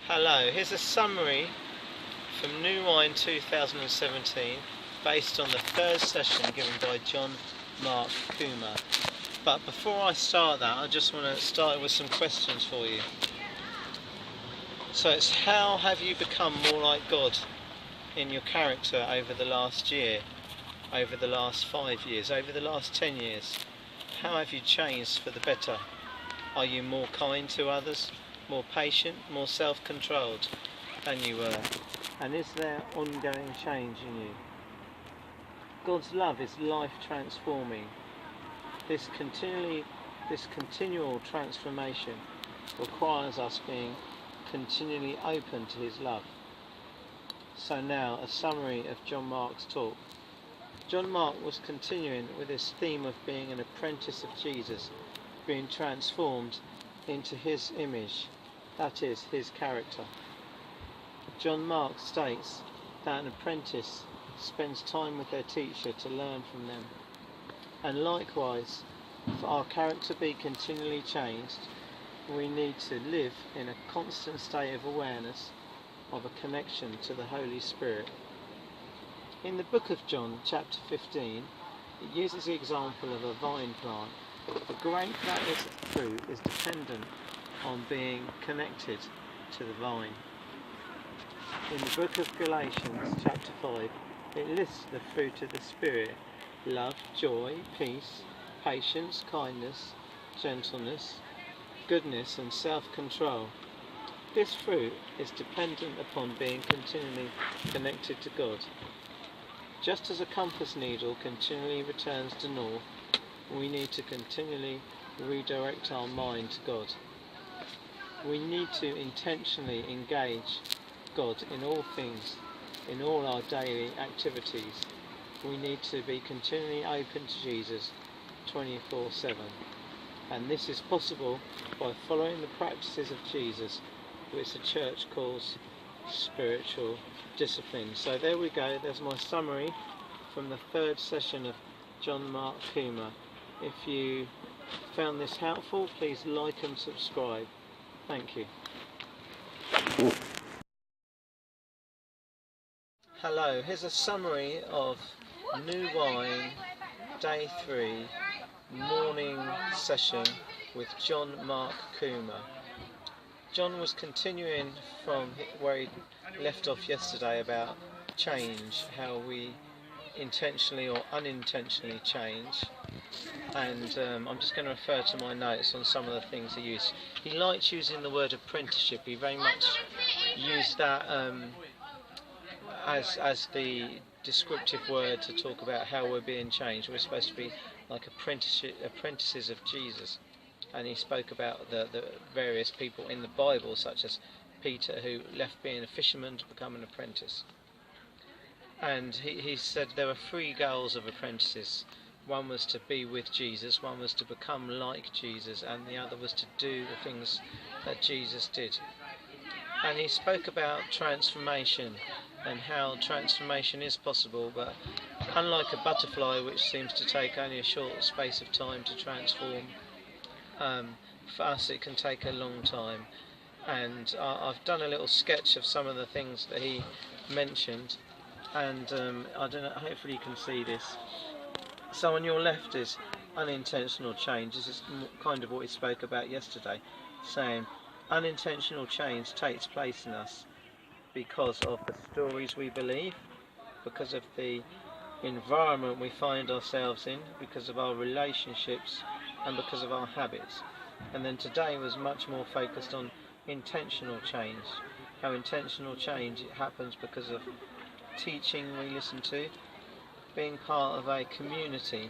Hello, here's a summary from New Wine 2017 based on the third session given by John Mark Comer. But before I start that, I just want to start with some questions for you. So it's, how have you become more like God in your character over the last year, over the last 5 years, over the last 10 years? How have you changed for the better? Are you more kind to others, more patient, more self-controlled than you were? And is there ongoing change in you? God's love is life transforming. This continual transformation requires us being continually open to his love. So now a summary of John Mark's talk. John Mark was continuing with his theme of being an apprentice of Jesus, being transformed into his image, that is, his character. John Mark states that an apprentice spends time with their teacher to learn from them. And likewise, for our character to be continually changed, we need to live in a constant state of awareness of a connection to the Holy Spirit. In the book of John, chapter 15, it uses the example of a vine plant. The grape that is fruit is dependent on being connected to the vine. In the book of Galatians, chapter 5, it lists the fruit of the Spirit: love, joy, peace, patience, kindness, gentleness, goodness and self-control. This fruit is dependent upon being continually connected to God. Just as a compass needle continually returns to north, we need to continually redirect our mind to God. We need to intentionally engage God in all things, in all our daily activities. We need to be continually open to Jesus 24/7. And this is possible by following the practices of Jesus, which the church calls spiritual discipline. So there we go, there's my summary from the third session of John Mark Comer. If you found this helpful, please like and subscribe. Thank you. Hello, here's a summary of New Wine Day 3 morning session with John Mark Comer. John was continuing from where he left off yesterday about change, how we intentionally or unintentionally change, and I'm just going to refer to my notes on some of the things he used. He liked using the word apprenticeship. He very much used that as the descriptive word to talk about how we're being changed. We're supposed to be like apprentices of Jesus. And he spoke about the various people in the Bible, such as Peter, who left being a fisherman to become an apprentice. And he said there were 3 goals of apprentices. One was to be with Jesus, one was to become like Jesus, and the other was to do the things that Jesus did. And he spoke about transformation and how transformation is possible, but unlike a butterfly, which seems to take only a short space of time to transform, for us it can take a long time. And I've done a little sketch of some of the things that he mentioned, and I don't know, hopefully you can see this. So on your left is unintentional change. This is kind of what he spoke about yesterday, saying unintentional change takes place in us because of the stories we believe, because of the environment we find ourselves in, because of our relationships, and because of our habits. And then today was much more focused on intentional change, how intentional change happens because of teaching we listen to, being part of a community.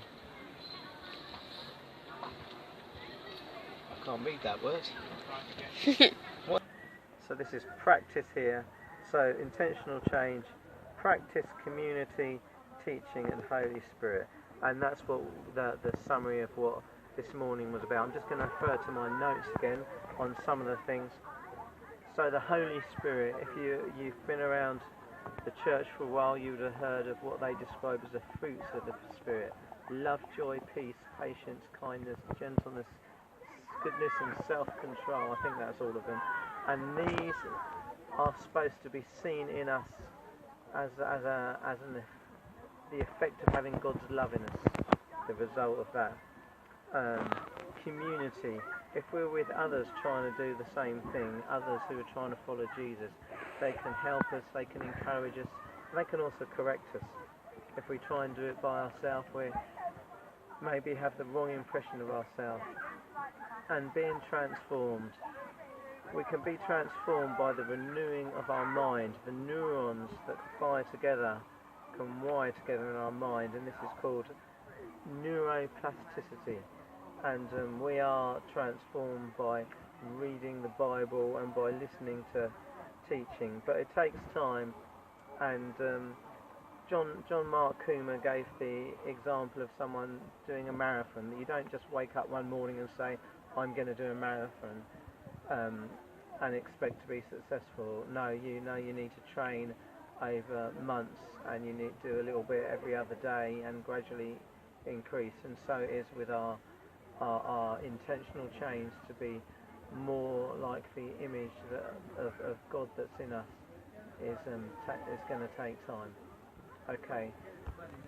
I can't read that word. So this is practice here. So intentional change, practice, community, teaching and Holy Spirit. And that's what the summary of what this morning was about. I'm just going to refer to my notes again on some of the things. So the Holy Spirit, if you've been around the church for a while, you would have heard of what they describe as the fruits of the Spirit: love, joy, peace, patience, kindness, gentleness, goodness and self-control. I think that's all of them. And these are supposed to be seen in us as the effect of having God's love in us, the result of that. Community. If we're with others trying to do the same thing, others who are trying to follow Jesus, they can help us, they can encourage us, and they can also correct us. If we try and do it by ourselves, we maybe have the wrong impression of ourselves. And being transformed. We can be transformed by the renewing of our mind. The neurons that fire together can wire together in our mind, and this is called neuroplasticity. And we are transformed by reading the Bible and by listening to teaching, but it takes time. And John Mark Comer gave the example of someone doing a marathon. That you don't just wake up one morning and say, I'm going to do a marathon, and expect to be successful. No, you need to train over months, and you need to do a little bit every other day and gradually increase. And so it is with our intentional change to be more like the image of God that's in us is going to take time. Okay,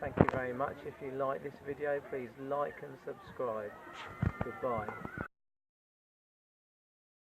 thank you very much. If you like this video, please like and subscribe. Goodbye.